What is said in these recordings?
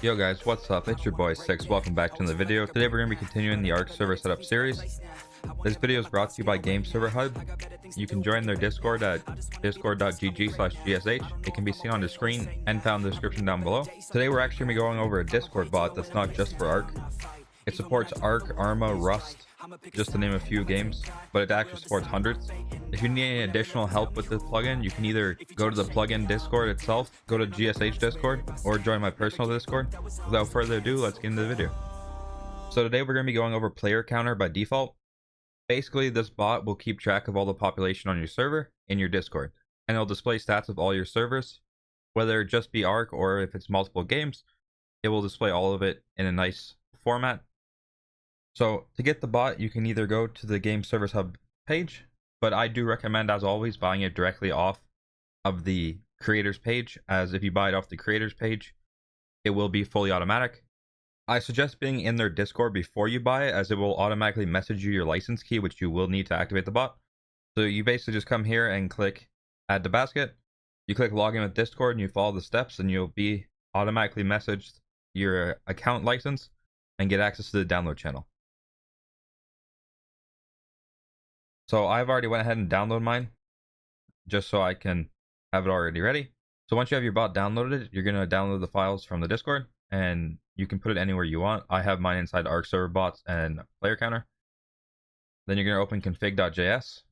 Yo guys, what's up? It's your boy Six. Welcome back to another video. Today we're going to be continuing the ARC server setup series. This video is brought to you by Game Server Hub. You can join their Discord at discord.gg/gsh. It can be seen on the screen and found in the description down below. Today we're actually going to be going over a Discord bot that's not just for ARC. It supports ARC, Arma, Rust, just to name a few games, but it actually supports hundreds. If you need any additional help with this plugin, you can either go to the plugin Discord itself, go to GSH Discord, or join my personal Discord. Without further ado, let's get into the video. So today we're going to be going over player counter by default. Basically, this bot will keep track of all the population on your server in your Discord, and it'll display stats of all your servers, whether it just be ARC or if it's multiple games, it will display all of it in a nice format. So to get the bot, you can either go to the Game Servers Hub page, but I do recommend, as always, buying it directly off of the creators page, as if you buy it off the creators page, it will be fully automatic. I suggest being in their Discord before you buy it, as it will automatically message you your license key, which you will need to activate the bot. So you basically just come here and click add to basket. You click login with Discord and you follow the steps, and you'll be automatically messaged your account license and get access to the download channel. So I've already went ahead and downloaded mine just so I can have it already ready. So once you have your bot downloaded, you're going to download the files from the Discord and you can put it anywhere you want. I have mine inside ARC server bots and player counter. Then you're going to open config.js.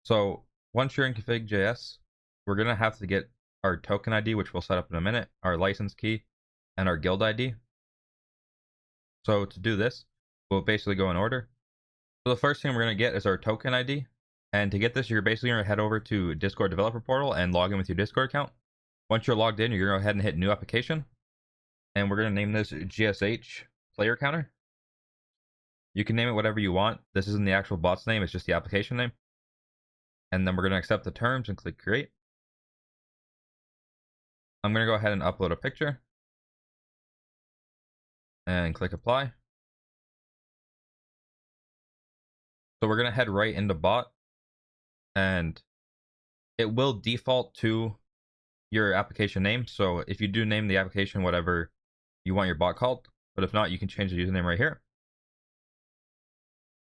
So once you're in config.js, we're going to have to get our token ID, which we'll set up in a minute, our license key, and our guild ID. So to do this, we'll basically go in order. So the first thing we're going to get is our token ID. And to get this, you're basically going to head over to Discord developer portal and log in with your Discord account. Once you're logged in, you're going to go ahead and hit new application. And we're going to name this GSH player counter. You can name it whatever you want. This isn't the actual bot's name, it's just the application name. And then we're going to accept the terms and click create. I'm going to go ahead and upload a picture. And click apply. So we're going to head right into bot, and it will default to your application name. So if you do name the application whatever you want your bot called, but if not, you can change the username right here.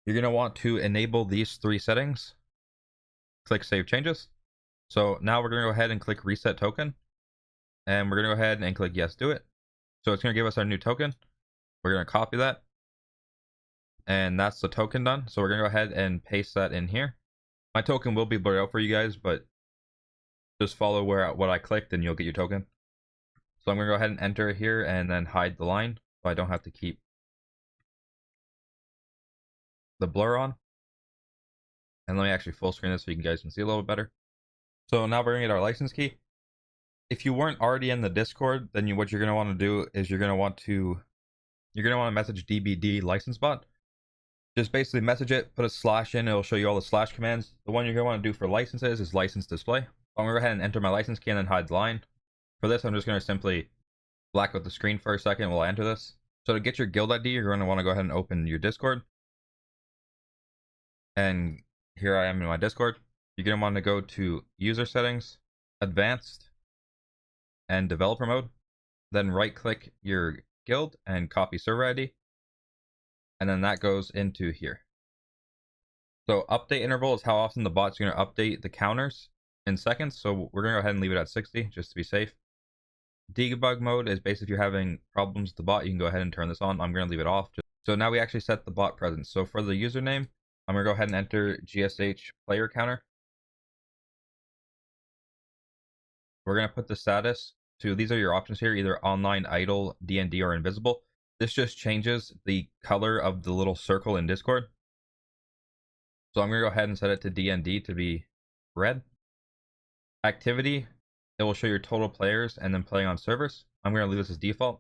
You're going to want to enable these three settings. Click save changes. So now we're going to go ahead and click reset token, and we're going to go ahead and click yes, do it. So it's going to give us our new token. We're going to copy that. And that's the token done. So we're going to go ahead and paste that in here. My token will be blurred out for you guys, but just follow what I clicked and you'll get your token. So I'm going to go ahead and enter it here and then hide the line so I don't have to keep the blur on. And let me actually full screen this so you guys can see a little bit better. So now we're going to get our license key. If you weren't already in the Discord, then what you're going to want to do is you're going to want to message DBD license bot. Just basically message it, put a slash in, it'll show you all the slash commands. The one you're going to want to do for licenses is license display. I'm going to go ahead and enter my license key and then hide the line. For this, I'm just going to simply black out the screen for a second while I enter this. So to get your guild ID, you're going to want to go ahead and open your Discord. And here I am in my Discord. You're going to want to go to user settings, advanced, and developer mode. Then right click your guild and copy server ID. And then that goes into here. So update interval is how often the bot's going to update the counters in seconds. So we're going to go ahead and leave it at 60 just to be safe. Debug mode is basically if you're having problems with the bot, you can go ahead and turn this on. I'm going to leave it off. So now we actually set the bot presence. So for the username, I'm going to go ahead and enter GSH player counter. We're going to put the status to, these are your options here, either online, idle, DND, or invisible. This just changes the color of the little circle in Discord. So I'm going to go ahead and set it to DND to be red. Activity, it will show your total players and then playing on servers. I'm going to leave this as default.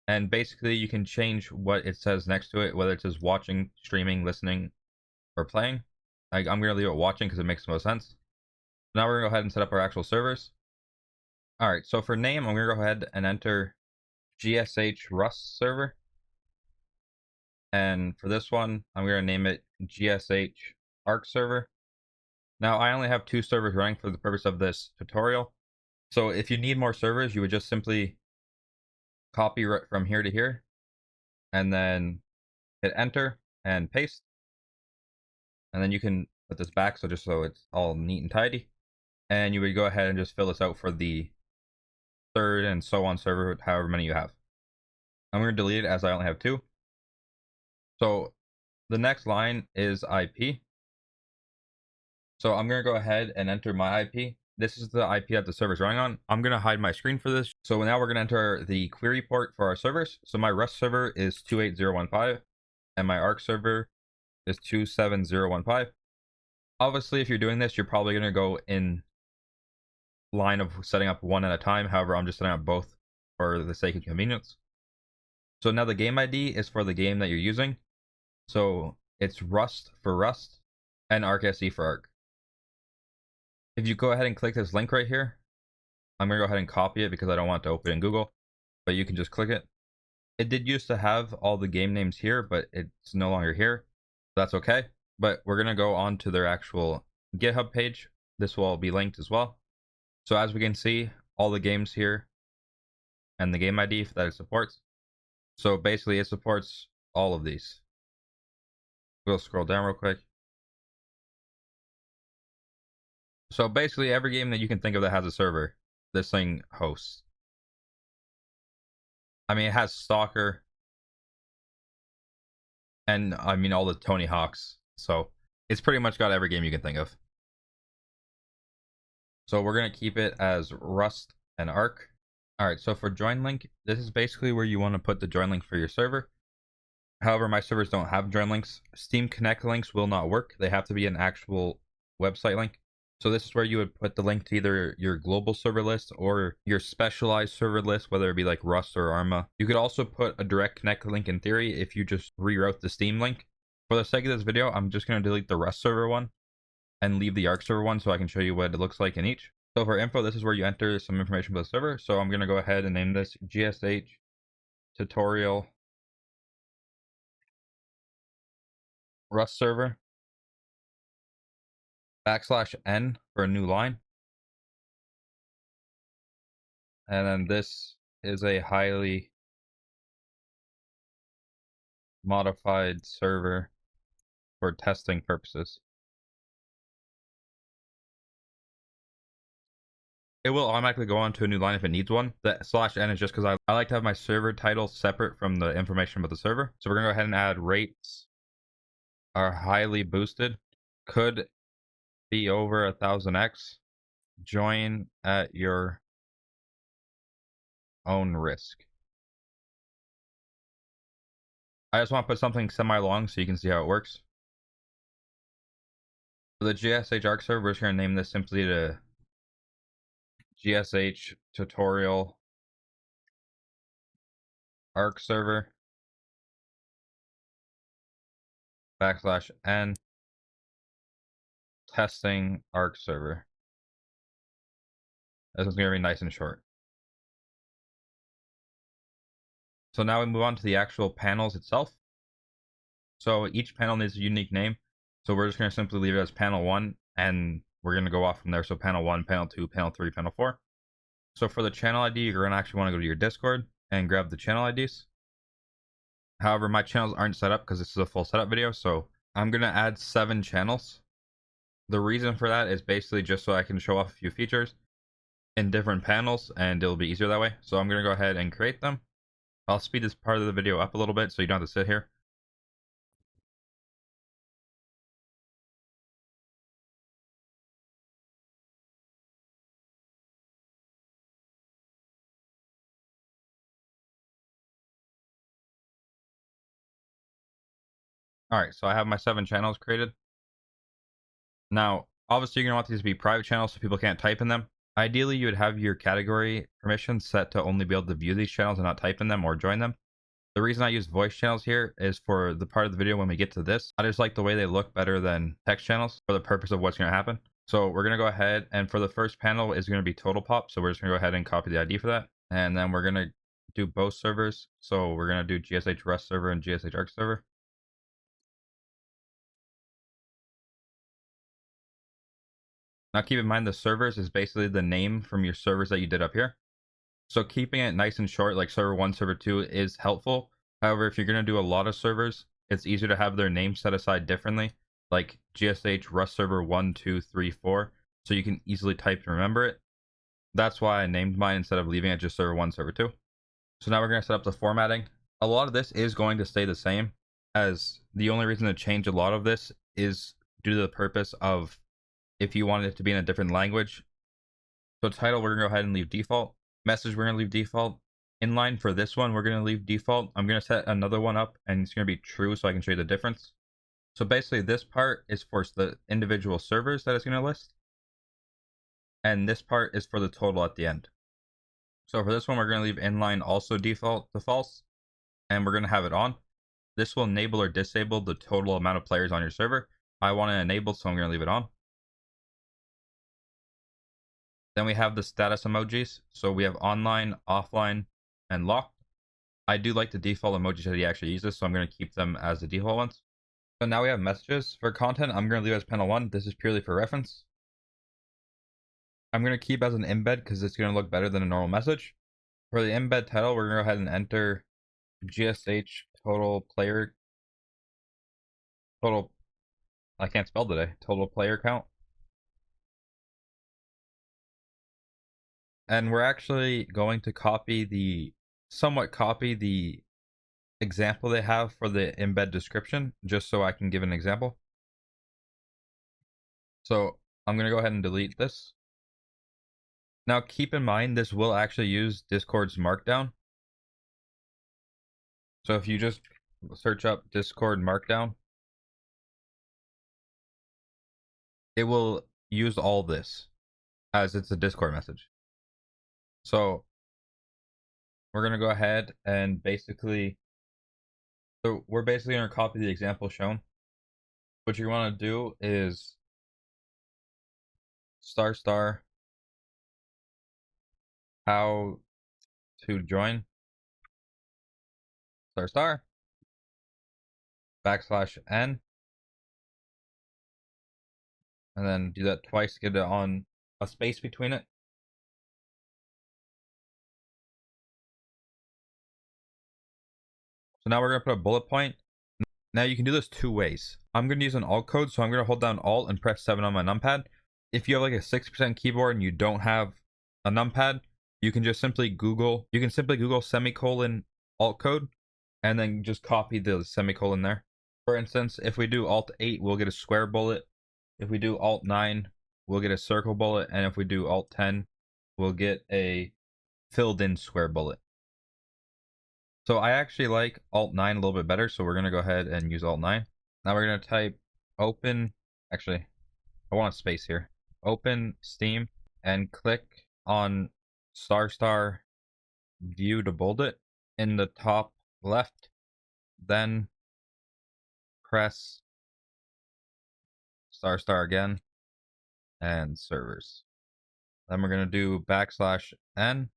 And basically you can change what it says next to it, whether it says watching, streaming, listening, or playing. I'm going to leave it watching because it makes the most sense. Now we're going to go ahead and set up our actual servers. Alright, so for name, I'm going to go ahead and enter GSH Rust server. And for this one, I'm going to name it GSH ARC server. Now I only have 2 servers running for the purpose of this tutorial. So if you need more servers, you would just simply copy right from here to here and then hit enter and paste. And then you can put this back so just so it's all neat and tidy. And you would go ahead and just fill this out for the third and so on server, however many you have. I'm going to delete it as I only have 2. So the next line is IP. So I'm going to go ahead and enter my IP. This is the IP that the server's running on. I'm going to hide my screen for this. So now we're going to enter the query port for our servers. So my Rust server is 28015 and my Arc server is 27015. Obviously, if you're doing this, you're probably going to go in line of setting up one at a time. However, I'm just setting up both for the sake of convenience. So now the game ID is for the game that you're using. So it's Rust for Rust and ArcSE for Arc. If you go ahead and click this link right here, I'm going to go ahead and copy it because I don't want to open it in Google, but you can just click it. It did used to have all the game names here, but it's no longer here. That's okay. But we're going to go on to their actual GitHub page. This will all be linked as well. So as we can see, all the games here and the game ID that it supports. So basically it supports all of these. We'll scroll down real quick. So basically every game that you can think of that has a server, this thing hosts. I mean, it has Stalker, and I mean all the Tony Hawks. So it's pretty much got every game you can think of. So we're going to keep it as Rust and Arc. Alright, so for join link, this is basically where you want to put the join link for your server. However, my servers don't have join links. Steam Connect links will not work. They have to be an actual website link. So this is where you would put the link to either your global server list or your specialized server list, whether it be like Rust or Arma. You could also put a direct connect link in theory if you just reroute the Steam link. For the sake of this video, I'm just going to delete the Rust server one and leave the Arc server one so I can show you what it looks like in each. So for info, this is where you enter some information for the server. So I'm going to go ahead and name this GSH tutorial Rust server \n for a new line. And then this is a highly modified server for testing purposes. It will automatically go on to a new line if it needs one. The /n is just because I like to have my server title separate from the information about the server. So we're going to go ahead and add rates are highly boosted. Could be over 1000x. Join at your own risk. I just want to put something semi-long so you can see how it works. For the GSH Arc server, we're just going to name this simply to GSH tutorial Arc server \n testing Arc server. This is going to be nice and short. So now we move on to the actual panels itself. So each panel needs a unique name. So we're just going to simply leave it as panel 1 and we're going to go off from there. So panel 1, panel 2, panel 3, panel 4. So for the channel ID, you're going to actually want to go to your Discord and grab the channel IDs. However, my channels aren't set up because this is a full setup video. So I'm going to add 7 channels. The reason for that is basically just so I can show off a few features in different panels and it'll be easier that way. So I'm going to go ahead and create them. I'll speed this part of the video up a little bit so you don't have to sit here. Alright, so I have my 7 channels created. Now, obviously you're going to want these to be private channels so people can't type in them. Ideally, you would have your category permissions set to only be able to view these channels and not type in them or join them. The reason I use voice channels here is for the part of the video when we get to this. I just like the way they look better than text channels for the purpose of what's going to happen. So we're going to go ahead and for the first panel is going to be total pop. So we're just going to go ahead and copy the ID for that. And then we're going to do both servers. So we're going to do GSH Rust server and GSH Arc server. Now keep in mind the servers is basically the name from your servers that you did up here. So keeping it nice and short, like server 1, server 2 is helpful. However, if you're going to do a lot of servers, it's easier to have their name set aside differently, like GSH Rust server 1, 2, 3, 4, so you can easily type and remember it. That's why I named mine instead of leaving it just server 1, server 2. So now we're going to set up the formatting. A lot of this is going to stay the same, as the only reason to change a lot of this is due to the purpose of if you wanted it to be in a different language. So title, we're going to go ahead and leave default. Message, we're going to leave default. Inline for this one, we're going to leave default. I'm going to set another one up and it's going to be true so I can show you the difference. So basically this part is for the individual servers that it's going to list. And this part is for the total at the end. So for this one, we're going to leave inline also default to false. And we're going to have it on. This will enable or disable the total amount of players on your server. I want to enable, so I'm going to leave it on. Then we have the status emojis. So we have online, offline, and locked. I do like the default emojis that he actually uses, so I'm going to keep them as the default ones. So now we have messages. For content, I'm going to leave as panel 1. This is purely for reference. I'm going to keep as an embed because it's going to look better than a normal message. For the embed title, we're going to go ahead and enter GSH total player count. And we're actually going to somewhat copy the example they have for the embed description, just so I can give an example. So I'm going to go ahead and delete this. Now keep in mind, this will actually use Discord's Markdown. So if you just search up Discord Markdown, it will use all this as it's a Discord message. So we're going to go ahead and we're basically going to copy the example shown. What you want to do is ** how to join ** \n, and then do that twice, get it on a space between it. So now we're going to put a bullet point. Now you can do this two ways. I'm going to use an alt code, so I'm going to hold down alt and press 7 on my numpad. If you have like a 60% keyboard and you don't have a numpad, you can just simply Google semicolon alt code and then just copy the semicolon there. For instance, if we do alt 8, we'll get a square bullet. If we do alt 9, we'll get a circle bullet. And if we do alt 10, we'll get a filled in square bullet. So I actually like alt 9 a little bit better, so we're going to go ahead and use alt 9. Now we're going to type open, actually, I want a space here. Open Steam and click on ** view to bold it in the top left. Then press ** again and servers. Then we're going to do \n.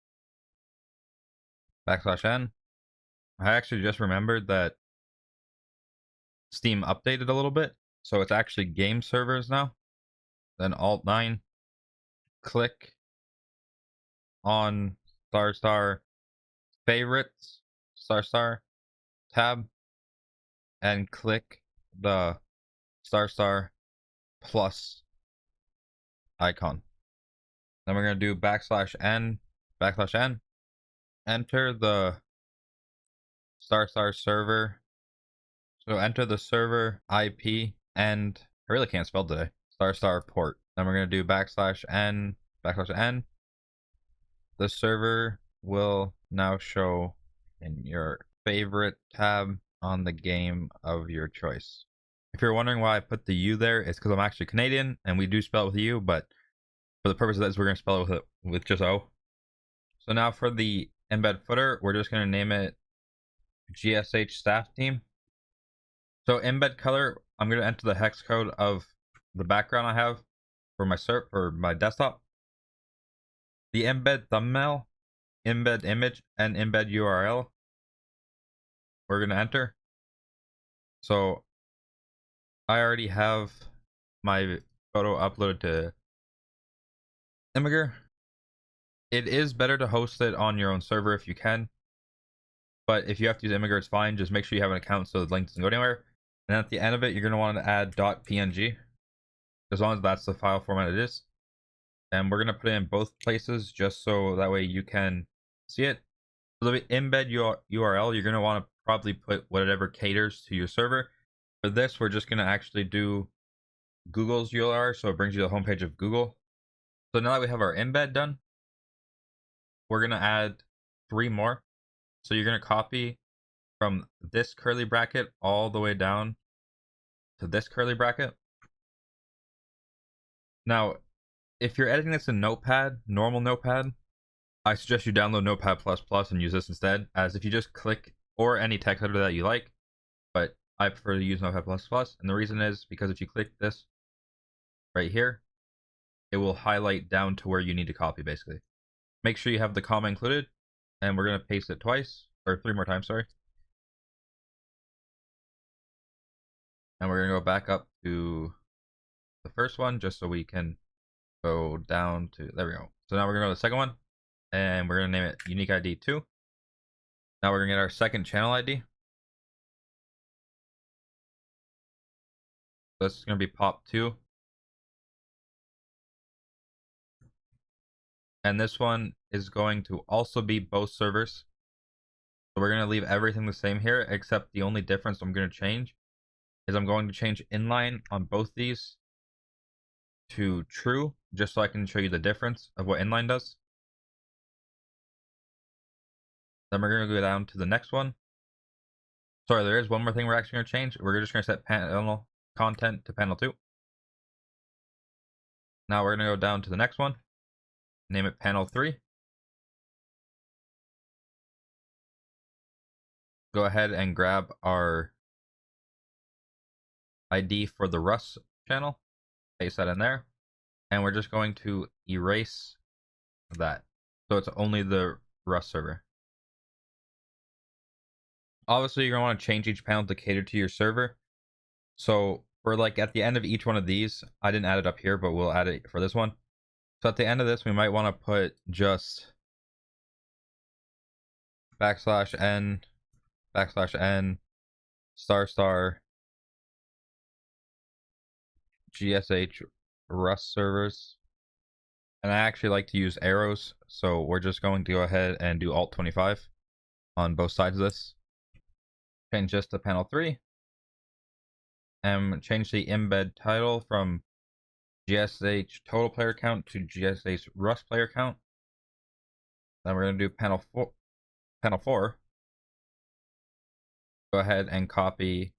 I actually just remembered that Steam updated a little bit, so it's actually game servers now. Then alt 9, click on ** favorites * tab, and click the ** plus icon. Then we're going to do \n, enter the ** server. So enter the server IP, and I really can't spell today, ** port. Then we're going to do \n. The server will now show in your favorite tab on the game of your choice. If you're wondering why I put the U there, it's because I'm actually Canadian and we do spell it with a U, but for the purpose of this, we're going to spell it with just O. So now for the embed footer, we're just going to name it GSH staff team. So embed color, I'm going to enter the hex code of the background I have for my desktop. The embed thumbnail, embed image, and embed URL we're going to enter. So I already have my photo uploaded to Imgur, it is better to host it on your own server if you can. But if you have to use Imgur, it's fine. Just make sure you have an account so the link doesn't go anywhere. And at the end of it, you're going to want to add .png, as long as that's the file format it is. And we're going to put it in both places just so that way you can see it. So the embed URL, you're going to want to probably put whatever caters to your server. For this, we're just going to actually do Google's URL, so it brings you to the homepage of Google. So now that we have our embed done, we're going to add 3 more. So you're going to copy from this curly bracket all the way down to this curly bracket. Now, if you're editing this in Notepad, normal Notepad, I suggest you download Notepad++ and use this instead, as if you just click, or any text editor that you like, but I prefer to use Notepad++, and the reason is because if you click this right here, it will highlight down to where you need to copy, basically. Make sure you have the comma included, and we're going to paste it twice, or 3 more times, sorry. And we're going to go back up to the first one, just so we can go down to, there we go. So now we're going to go to the second one, and we're going to name it Unique ID 2. Now we're going to get our second channel ID. So this is going to be pop2. And this one is going to also be both servers. So we're going to leave everything the same here, except the only difference I'm going to change is I'm going to change inline on both these to true, just so I can show you the difference of what inline does. Then we're going to go down to the next one. Sorry, there is one more thing we're actually going to change. We're just going to set panel content to panel 2. Now we're going to go down to the next one. Name it panel 3. Go ahead and grab our ID for the Rust channel. Paste that in there. And we're just going to erase that. So it's only the Rust server. Obviously, you're going to want to change each panel to cater to your server. So for like at the end of each one of these, I didn't add it up here, but we'll add it for this one. So at the end of this, we might want to put just \n /n * GSH Rust servers. And I actually like to use arrows, so we're just going to go ahead and do Alt 25 on both sides of this. Change this to panel 3. And change the embed title from GSH total player count to GSH Rust player count. Then we're going to do panel 4. Go ahead and copy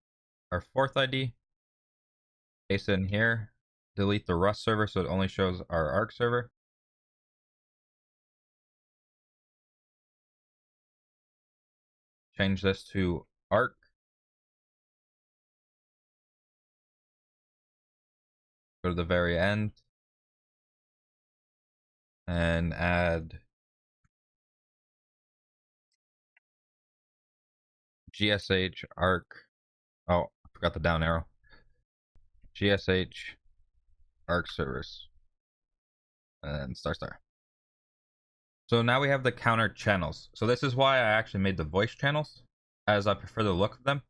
our 4th ID. Paste it in here. Delete the Rust server so it only shows our Arc server. Change this to Arc. Go to the very end and add GSH Arc. Oh, I forgot the down arrow. GSH Arc servers. And star. So now we have the counter channels. So this is why I actually made the voice channels, as I prefer the look of them.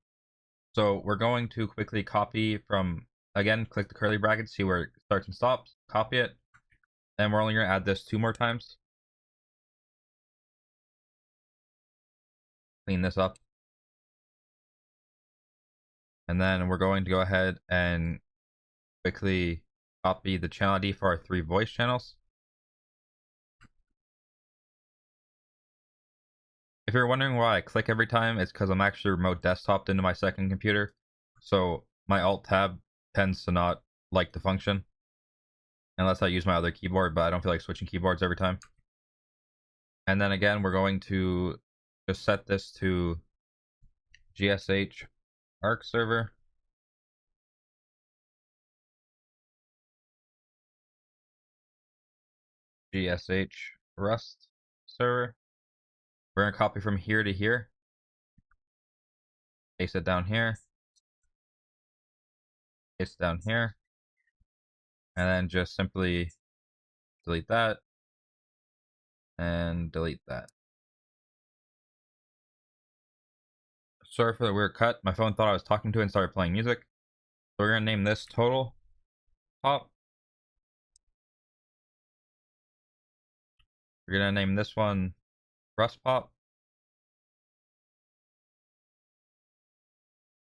So we're going to quickly copy from, again, click the curly bracket, see where it starts and stops, copy it. And we're only going to add this 2 more times. Clean this up. And then we're going to go ahead and quickly copy the channel ID for our 3 voice channels. If you're wondering why I click every time, it's because I'm actually remote desktoped into my second computer. So my Alt tab tends to not like to function unless I use my other keyboard, but I don't feel like switching keyboards every time. And then again, we're going to just set this to GSH Arc server. GSH Rust server. We're going to copy from here to here. Paste it down here. Paste it down here. And then just simply delete that, and delete that. Sorry for the weird cut. My phone thought I was talking to it and started playing music. So we're gonna name this total pop. We're gonna name this one Rust Pop.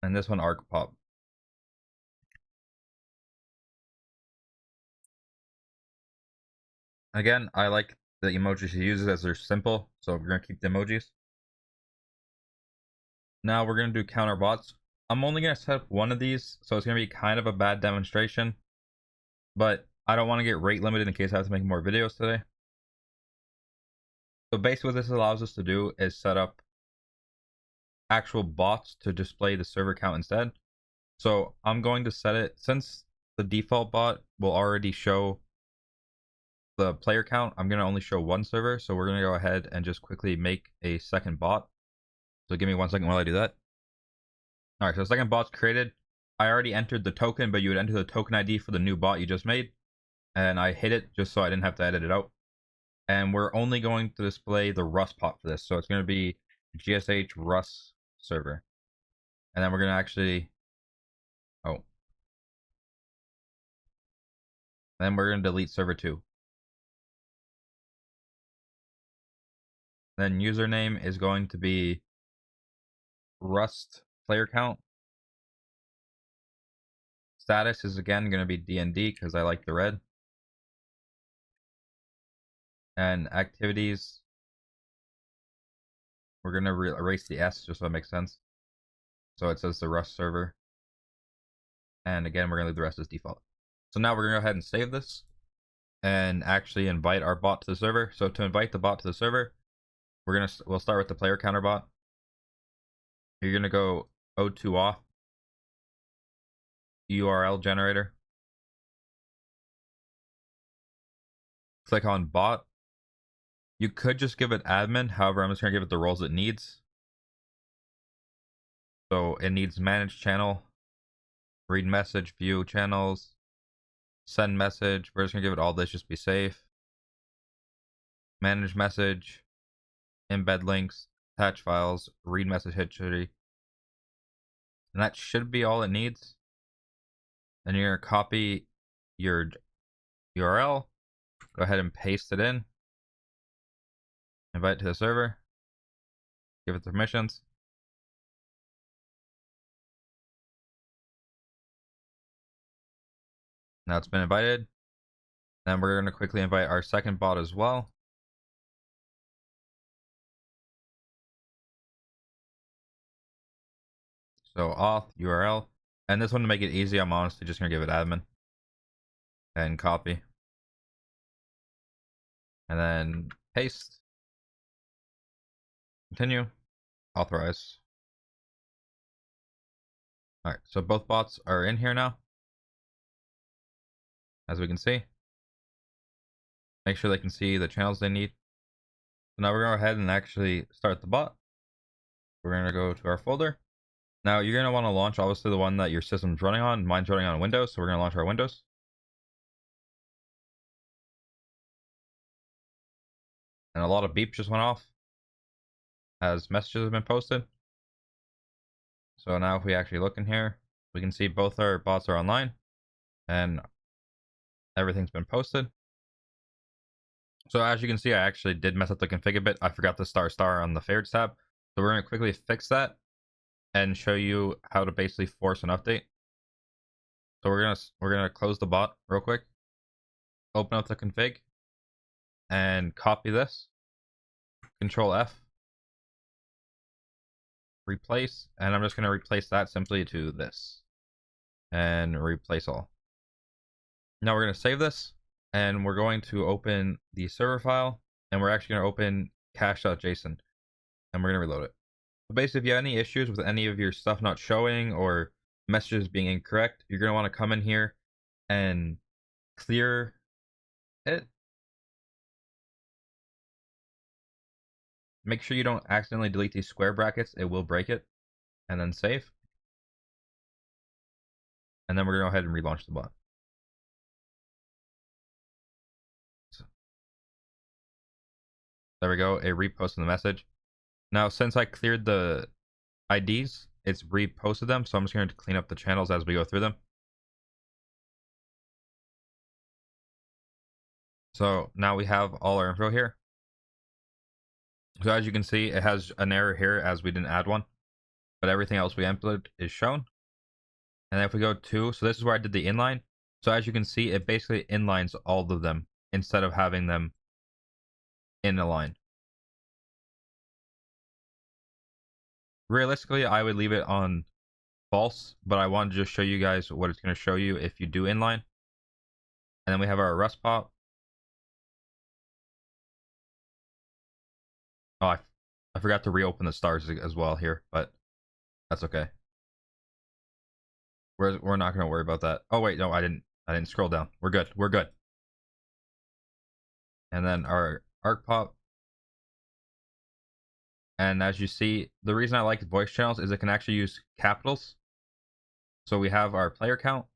And this one Arc Pop. Again, I like the emojis he uses as they're simple, so we're gonna keep the emojis. Now we're gonna do counter bots. I'm only gonna set up one of these, so it's gonna be kind of a bad demonstration, but I don't want to get rate limited in case I have to make more videos today. So basically what this allows us to do is set up actual bots to display the server count instead. So I'm going to set it, since the default bot will already show the player count, I'm going to only show one server. So we're going to go ahead and just quickly make a second bot. So give me 1 second while I do that. All right, so the second bot's created. I already entered the token, but you would enter the token ID for the new bot you just made. And I hid it just so I didn't have to edit it out. And we're only going to display the Rust pop for this. So it's going to be GSH Rust server. And then we're going to actually, then we're going to delete server 2. Then username is going to be Rust player count. Status is again going to be DND because I like the red. And activities, we're going to erase the S just so it makes sense. So it says the Rust server. And again, we're going to leave the rest as default. So now we're going to go ahead and save this and actually invite our bot to the server. So to invite the bot to the server, we'll start with the player counter bot. You're going to go O2 off, URL generator. Click on bot. You could just give it admin. However, I'm just going to give it the roles it needs. So it needs manage channel, read message, view channels, send message. We're just going to give it all this, just be safe. Manage message, embed links, attach files, read message history. And that should be all it needs. Then you're going to copy your URL, go ahead and paste it in, invite it to the server, give it the permissions. Now it's been invited. Then we're going to quickly invite our second bot as well. So auth URL, and this one, to make it easy, I'm honestly just going to give it admin and copy, and then paste, continue, authorize. All right, so both bots are in here now, as we can see. Make sure they can see the channels they need. So now we're going to go ahead and actually start the bot. We're going to go to our folder. Now you're going to want to launch obviously the one that your system's running on. Mine's running on Windows, so we're going to launch our Windows. And a lot of beeps just went off as messages have been posted. So now if we actually look in here, we can see both our bots are online and everything's been posted. So as you can see, I actually did mess up the config a bit. I forgot the star on the favorites tab. So we're going to quickly fix that and show you how to basically force an update. So we're gonna close the bot real quick, open up the config, and copy this. Control F, replace, and I'm just gonna replace that simply to this, and replace all. Now we're gonna save this, and we're going to open the server file, and we're actually gonna open cache.json, and we're gonna reload it. So basically, if you have any issues with any of your stuff not showing or messages being incorrect, you're gonna want to come in here and clear it. Make sure you don't accidentally delete these square brackets, it will break it, and then save. And then we're gonna go ahead and relaunch the bot. There we go. It reposted the message. Now, since I cleared the IDs, it's reposted them. So I'm just going to clean up the channels as we go through them. So now we have all our info here. So as you can see, it has an error here as we didn't add one, but everything else we inputted is shown. And then if we go to, so this is where I did the inline. So as you can see, it basically inlines all of them instead of having them in a line. Realistically, I would leave it on false, but I wanted to just show you guys what it's going to show you if you do inline. And then we have our Rust pop. Oh, I forgot to reopen the stars as well here, but that's okay. We're not going to worry about that. Oh wait, no, I didn't scroll down. We're good. We're good. And then our arc pop. And as you see, the reason I like voice channels is it can actually use capitals. So we have our player count.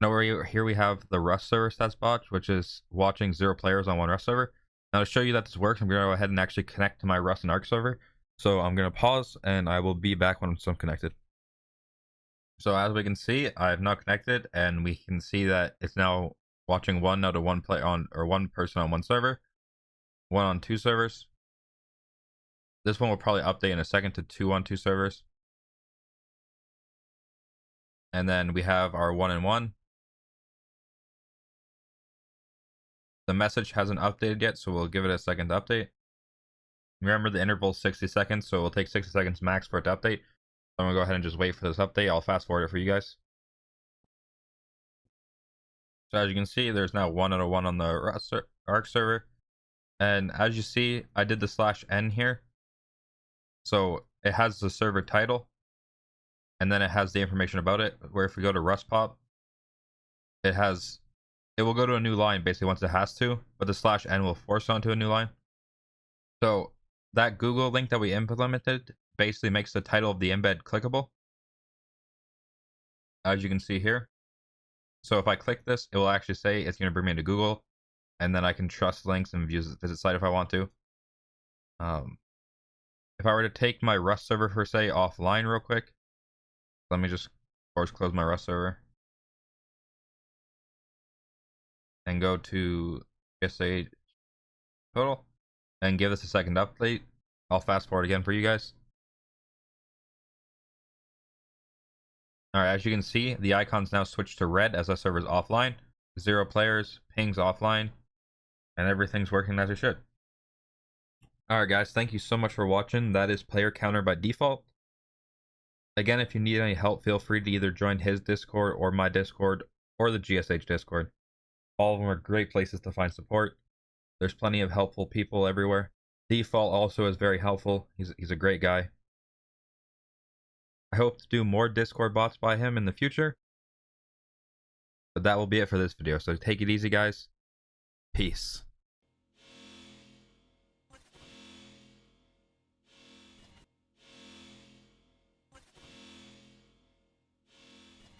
Now here we have the Rust server stats bot, which is watching 0 players on one Rust server. Now to show you that this works, I'm going to go ahead and actually connect to my Rust and Arc server. So I'm going to pause and I will be back when I'm connected. So as we can see, I've now connected and we can see that it's now watching 1 out of 1 player on, or 1 person on 1 server, 1 on 2 servers. This one will probably update in a second to 2 on 2 servers. And then we have our 1 and 1. The message hasn't updated yet, so we'll give it a second to update. Remember, the interval is 60 seconds, so it'll take 60 seconds max for it to update. So I'm going to go ahead and just wait for this update. I'll fast forward it for you guys. So as you can see, there's now 1 out of 1 on the Arc server. And as you see, I did the /n here. So it has the server title. And then it has the information about it. Where if we go to Rust pop, it will go to a new line basically once it has to, but the /n will force onto a new line. So that Google link that we implemented basically makes the title of the embed clickable, as you can see here. So if I click this, it will actually say it's going to bring me to Google, and then I can trust links and visit the site if I want to. If I were to take my Rust server per se offline real quick, let me just force close my Rust server and go to GSH total and give this a second update. I'll fast forward again for you guys. Alright, as you can see, the icons now switched to red as our server is offline. 0 players, pings offline, and everything's working as it should. Alright guys, thank you so much for watching. That is player counter by default. Again, if you need any help, feel free to either join his Discord or my Discord or the GSH Discord. All of them are great places to find support. There's plenty of helpful people everywhere. Default also is very helpful. He's a great guy. I hope to do more Discord bots by him in the future. But that will be it for this video. So take it easy, guys. Peace.